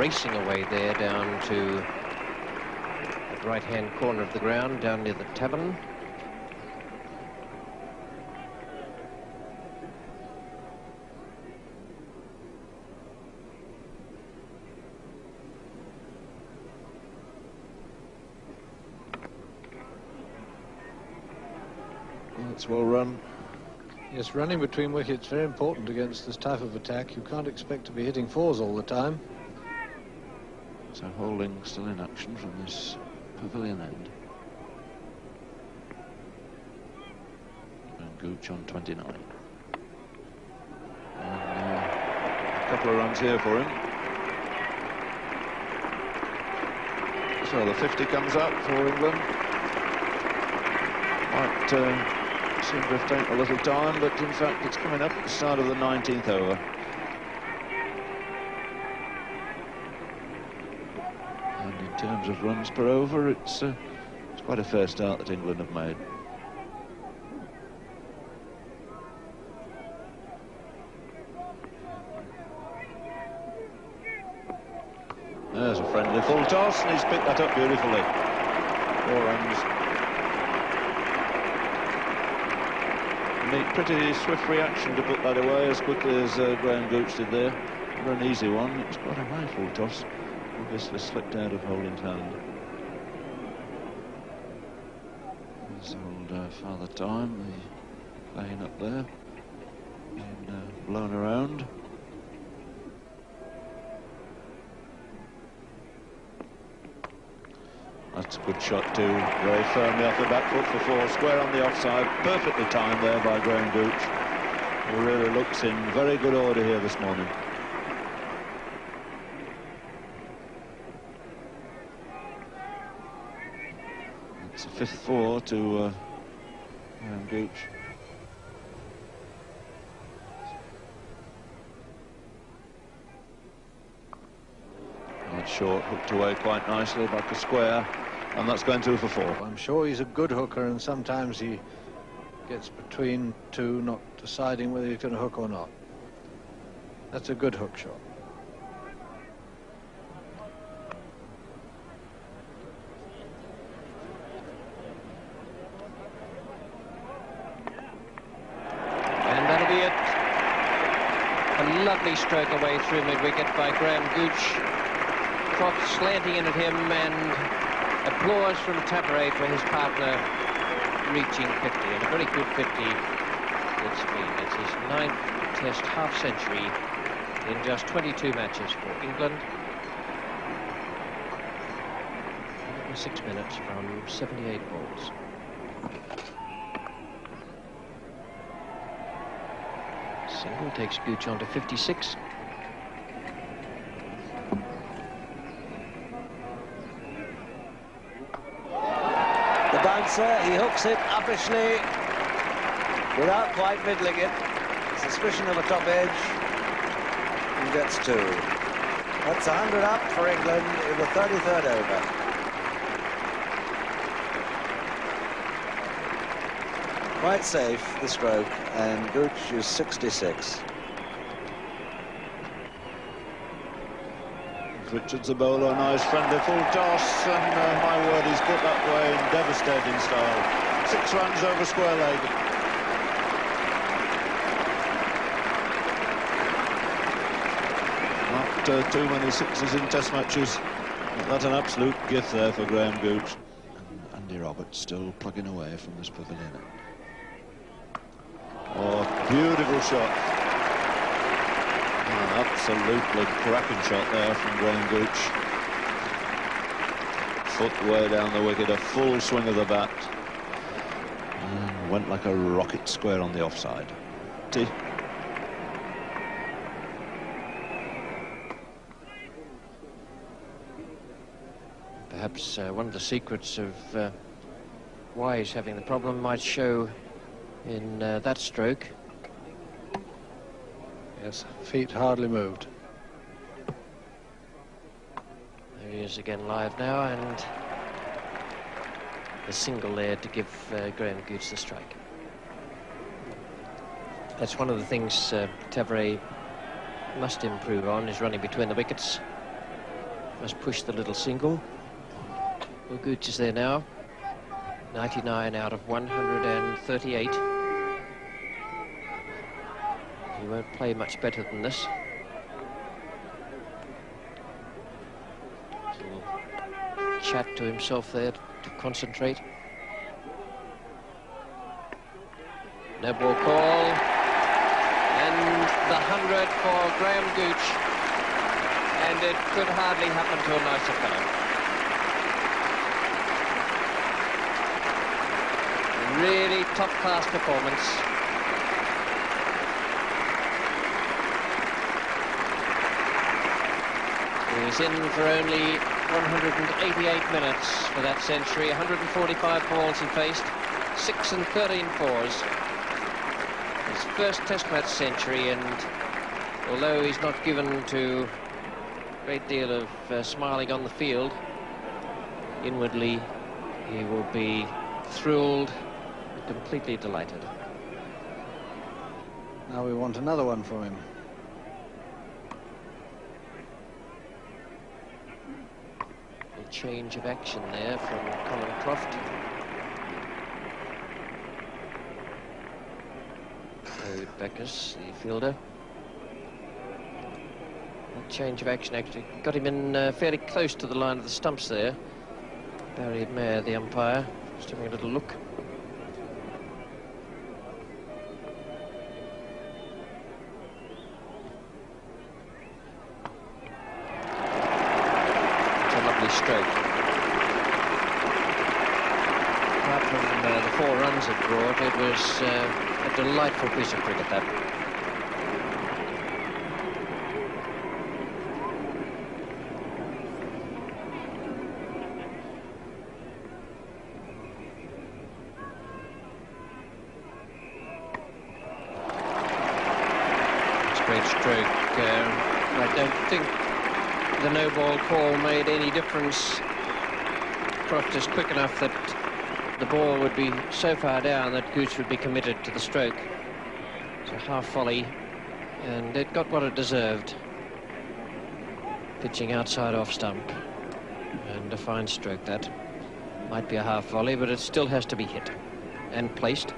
racing away there down to the right-hand corner of the ground, down near the tavern. That's well run. Yes, running between wickets very important against this type of attack. You can't expect to be hitting fours all the time. So Holding still in action from this pavilion end. And Gooch on 29. And a couple of runs here for him. So the 50 comes up for England. Might seem to have taken a little time, but in fact it's coming up at the start of the 19th over. And in terms of runs per over, it's quite a fair start that England have made. There's a friendly full toss, and he's picked that up beautifully. 4 runs. Neat, pretty swift reaction to put that away as quickly as Graham Gooch did there. Not an easy one. It was quite a high full toss. Obviously slipped out of Holding's hand. There's old Father Time, the lane up there, and blown around. That's a good shot too, very firmly off the back foot for 4, square on the offside, perfectly timed there by Graham Gooch, who really looks in very good order here this morning. It's a 5th 4 to Graham Gooch. Short, hooked away quite nicely, back a square, and that's going through for 4. I'm sure he's a good hooker, and sometimes he gets between two, not deciding whether he's going to hook or not. That's a good hook shot. And that'll be it. A lovely stroke away through mid-wicket by Graham Gooch. Slanting in at him, and applause from Tabaret for his partner reaching 50, and a very good 50 it's been. It's his 9th Test half-century in just 22 matches for England. 106 minutes from 78 balls. Single takes Gooch on to 56. He hooks it uppishly without quite middling it. Suspicion of a top edge, and gets 2. That's 100 up for England in the 33rd over. Quite safe, the stroke, and Gooch is 66. Richards a bowler, nice friendly full toss, and my word, he's put that way in devastating style. 6 runs over square leg. Not too many 6s in Test matches. That's an absolute gift there for Graham Gooch. And Andy Roberts still plugging away from this pavilion. Oh, beautiful shot. Absolutely cracking shot there from Graham Gooch. Foot way down the wicket, a full swing of the bat. And went like a rocket square on the offside. Perhaps one of the secrets of why he's having the problem might show in that stroke. Yes, feet hardly moved. There he is again live now, and the single there to give Graham Gooch the strike. That's one of the things Tabaret must improve on, is running between the wickets. Must push the little single. Well, Gooch is there now. 99 out of 138. He won't play much better than this. He'll chat to himself there to concentrate. No ball call. And the 100 for Graham Gooch. And it could hardly happen to a nicer fellow. Really top-class performance. He's in for only 188 minutes for that century. 145 balls he faced, 6 and 13 fours. His first Test match century, and although he's not given to a great deal of smiling on the field, inwardly he will be thrilled, completely delighted. Now we want another one from him. A change of action there from Colin Croft. David Backus, the fielder. A change of action actually got him in fairly close to the line of the stumps there. Barry Mayer, the umpire, just having a little look. Stroke. Apart from the 4 runs it brought, it was a delightful piece of cricket, that. It's a great stroke. I don't think the no ball call made any difference. Croft is quick enough that the ball would be so far down that Gooch would be committed to the stroke. It's a half volley, and it got what it deserved. Pitching outside off stump, and a fine stroke that. Might be a half volley, but it still has to be hit and placed.